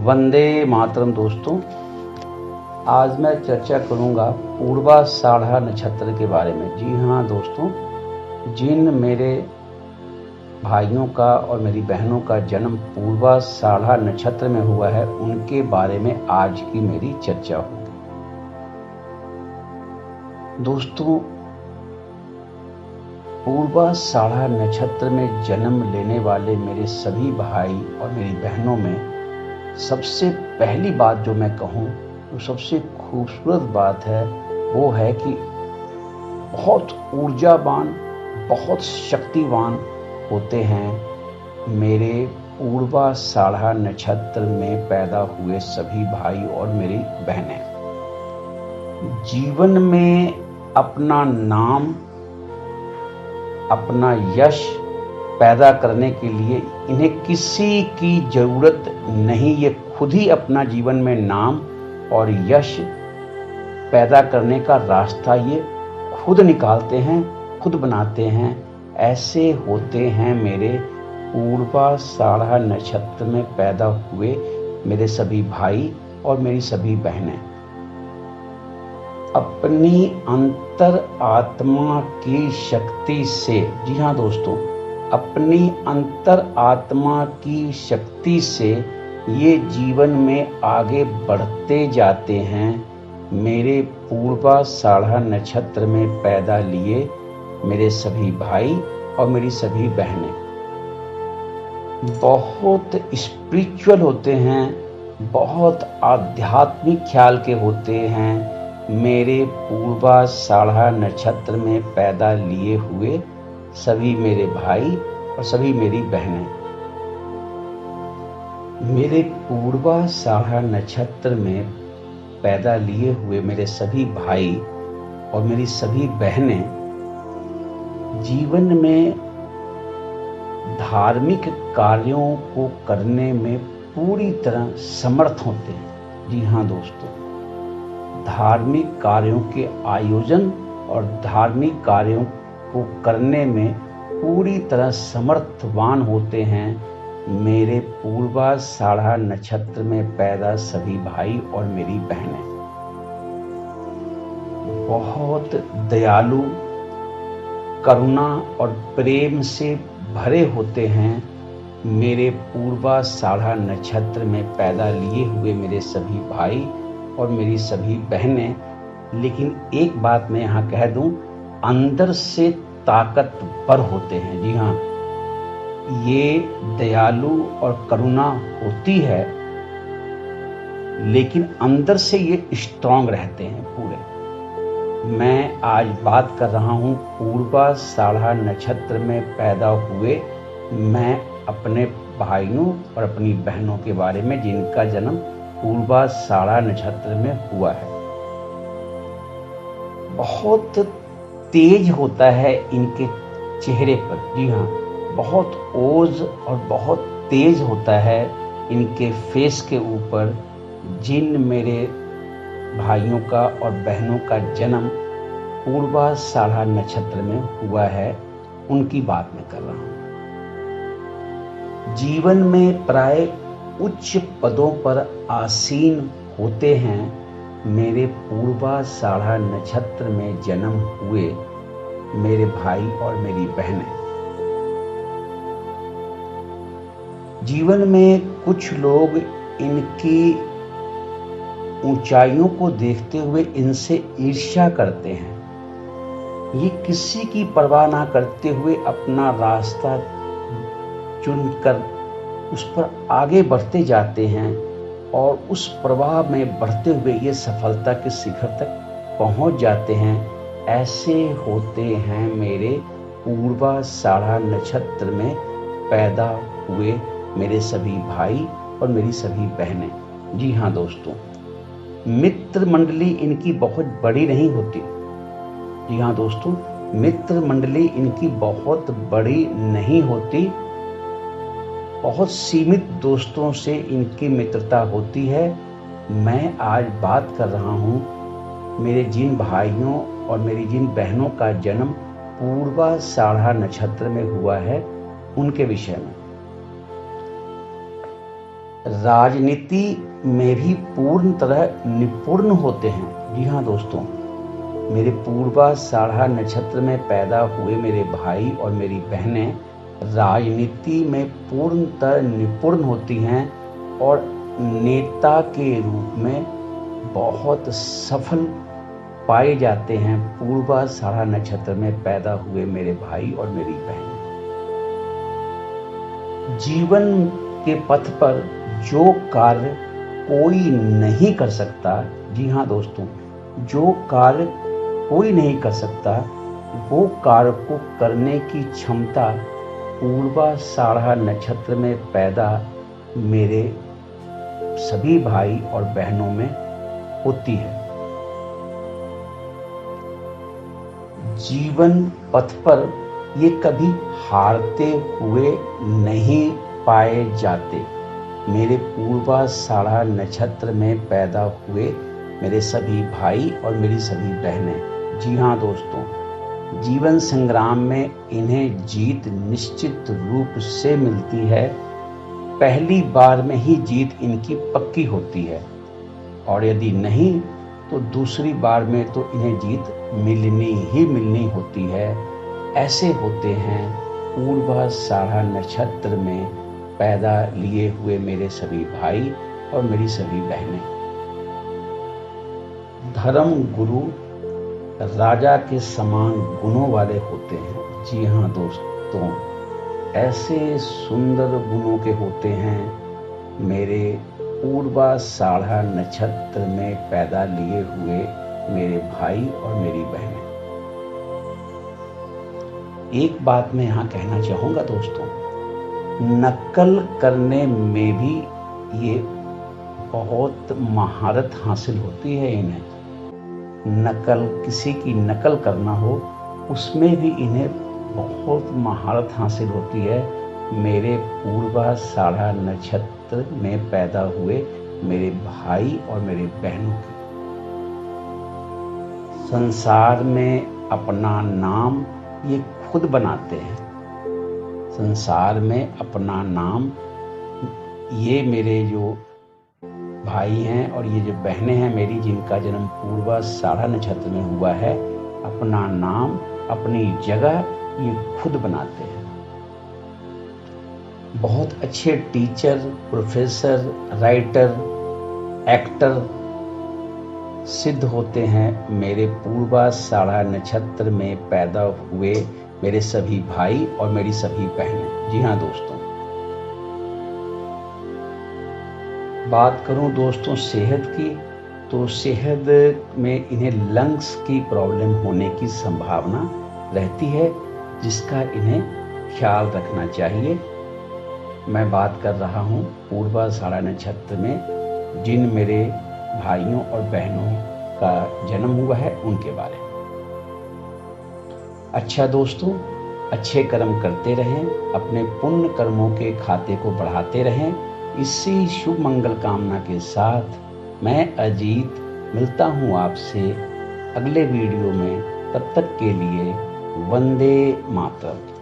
वंदे मातरम दोस्तों। आज मैं चर्चा करूंगा पूर्वाषाढ़ा नक्षत्र के बारे में। जी हाँ दोस्तों, जिन मेरे भाइयों का और मेरी बहनों का जन्म पूर्वाषाढ़ा नक्षत्र में हुआ है, उनके बारे में आज की मेरी चर्चा होगी। दोस्तों, पूर्वाषाढ़ा नक्षत्र में जन्म लेने वाले मेरे सभी भाई और मेरी बहनों में सबसे पहली बात जो मैं कहूँ तो सबसे खूबसूरत बात है वो है कि बहुत ऊर्जावान, बहुत शक्तिवान होते हैं मेरे पूर्वाषाढ़ा नक्षत्र में पैदा हुए सभी भाई और मेरी बहनें। जीवन में अपना नाम, अपना यश पैदा करने के लिए इन्हें किसी की जरूरत नहीं। ये खुद ही अपना जीवन में नाम और यश पैदा करने का रास्ता ये खुद निकालते हैं, खुद बनाते हैं। ऐसे होते हैं मेरे पूर्वाषाढ़ा नक्षत्र में पैदा हुए मेरे सभी भाई और मेरी सभी बहनें। अपनी अंतर आत्मा की शक्ति से, जी हाँ दोस्तों, अपनी अंतर आत्मा की शक्ति से ये जीवन में आगे बढ़ते जाते हैं। मेरे पूर्वाषाढ़ा नक्षत्र में पैदा लिए मेरे सभी भाई और मेरी सभी बहनें बहुत स्पिरिचुअल होते हैं, बहुत आध्यात्मिक ख्याल के होते हैं। मेरे पूर्वाषाढ़ा नक्षत्र में पैदा लिए हुए सभी मेरे भाई और सभी मेरी बहनें। मेरे पूर्वाषाढ़ा नक्षत्र में पैदा लिए हुए मेरे सभी भाई और मेरी सभी बहनें जीवन में धार्मिक कार्यों को करने में पूरी तरह समर्थ होते हैं। जी हाँ दोस्तों, धार्मिक कार्यों के आयोजन और धार्मिक कार्यों को करने में पूरी तरह समर्थवान होते हैं मेरे पूर्वाषाढ़ा नक्षत्र में पैदा सभी भाई और मेरी बहनें। बहुत दयालु, करुणा और प्रेम से भरे होते हैं मेरे पूर्वाषाढ़ा नक्षत्र में पैदा लिए हुए मेरे सभी भाई और मेरी सभी बहनें। लेकिन एक बात मैं यहाँ कह दूं, अंदर से ताकतवर होते हैं। जी हाँ, ये दयालु और करुणा होती है, लेकिन अंदर से ये स्ट्रांग रहते हैं पूरे। मैं आज बात कर रहा हूँ पूर्वाषाढ़ा नक्षत्र में पैदा हुए मैं अपने भाइयों और अपनी बहनों के बारे में जिनका जन्म पूर्वाषाढ़ा नक्षत्र में हुआ है। बहुत तेज होता है इनके चेहरे पर। जी हाँ, बहुत ओज और बहुत तेज होता है इनके फेस के ऊपर। जिन मेरे भाइयों का और बहनों का जन्म पूर्वाषाढ़ा नक्षत्र में हुआ है, उनकी बात मैं कर रहा हूँ। जीवन में प्राय उच्च पदों पर आसीन होते हैं मेरे पूर्वाषाढ़ा नक्षत्र में जन्म हुए मेरे भाई और मेरी बहनें। जीवन में कुछ लोग इनकी ऊंचाइयों को देखते हुए इनसे ईर्ष्या करते हैं। ये किसी की परवाह ना करते हुए अपना रास्ता चुनकर उस पर आगे बढ़ते जाते हैं और उस प्रवाह में बढ़ते हुए ये सफलता के शिखर तक पहुंच जाते हैं। ऐसे होते हैं मेरे पूर्वाषाढ़ा नक्षत्र में पैदा हुए मेरे सभी भाई और मेरी सभी बहनें। जी हाँ दोस्तों, मित्र मंडली इनकी बहुत बड़ी नहीं होती। जी हाँ दोस्तों, मित्र मंडली इनकी बहुत बड़ी नहीं होती। बहुत सीमित दोस्तों से इनकी मित्रता होती है। मैं आज बात कर रहा हूँ मेरे जिन भाइयों और मेरी जिन बहनों का जन्म पूर्वाषाढ़ा नक्षत्र में हुआ है, उनके विषय में। राजनीति में भी पूर्ण तरह निपुण होते हैं। जी हाँ दोस्तों, मेरे पूर्वाषाढ़ा नक्षत्र में पैदा हुए मेरे भाई और मेरी बहनें राजनीति में पूर्णतः निपुण होती हैं और नेता के रूप में बहुत सफल पाए जाते हैं। पूर्वाषाढ़ा नक्षत्र में पैदा हुए मेरे भाई और मेरी बहनें जीवन के पथ पर जो कार्य कोई नहीं कर सकता, जी हाँ दोस्तों, जो कार्य कोई नहीं कर सकता वो कार्य को करने की क्षमता पूर्वाषाढ़ा नक्षत्र में पैदा मेरे सभी भाई और बहनों में होती है। जीवन पथ पर ये कभी हारते हुए नहीं पाए जाते। मेरे पूर्वाषाढ़ा नक्षत्र में पैदा हुए मेरे सभी भाई और मेरी सभी बहनें, जी हाँ दोस्तों, जीवन संग्राम में इन्हें जीत निश्चित रूप से मिलती है। पहली बार में ही जीत इनकी पक्की होती है और यदि नहीं तो दूसरी बार में तो इन्हें जीत मिलनी होती है। ऐसे होते हैं पूर्वाषाढ़ा नक्षत्र में पैदा लिए हुए मेरे सभी भाई और मेरी सभी बहनें। धर्म गुरु राजा के समान गुणों वाले होते हैं। जी हाँ दोस्तों, ऐसे सुंदर गुणों के होते हैं मेरे पूर्वाषाढ़ा नक्षत्र में पैदा लिए हुए मेरे भाई और मेरी बहनें। एक बात मैं यहाँ कहना चाहूँगा दोस्तों, नकल करने में भी ये बहुत महारत हासिल होती है इन्हें। नकल, किसी की नकल करना हो उसमें भी इन्हें बहुत महारत हासिल होती है। मेरे पूर्वाषाढ़ा नक्षत्र में पैदा हुए मेरे भाई और मेरे बहनों की संसार में अपना नाम ये खुद बनाते हैं। संसार में अपना नाम ये मेरे जो भाई हैं और ये जो बहनें हैं मेरी, जिनका जन्म पूर्वाषाढ़ा नक्षत्र में हुआ है, अपना नाम, अपनी जगह ये खुद बनाते हैं। बहुत अच्छे टीचर, प्रोफेसर, राइटर, एक्टर सिद्ध होते हैं मेरे पूर्वाषाढ़ा नक्षत्र में पैदा हुए मेरे सभी भाई और मेरी सभी बहनें। जी हाँ दोस्तों, बात करूं दोस्तों सेहत की, तो सेहत में इन्हें लंग्स की प्रॉब्लम होने की संभावना रहती है, जिसका इन्हें ख्याल रखना चाहिए। मैं बात कर रहा हूं पूर्वाषाढ़ा नक्षत्र में जिन मेरे भाइयों और बहनों का जन्म हुआ है उनके बारे में। अच्छा दोस्तों, अच्छे कर्म करते रहें, अपने पुण्य कर्मों के खाते को बढ़ाते रहें। इसी शुभ मंगल कामना के साथ मैं अजीत मिलता हूँ आपसे अगले वीडियो में। तब तक के लिए वंदे मातरम।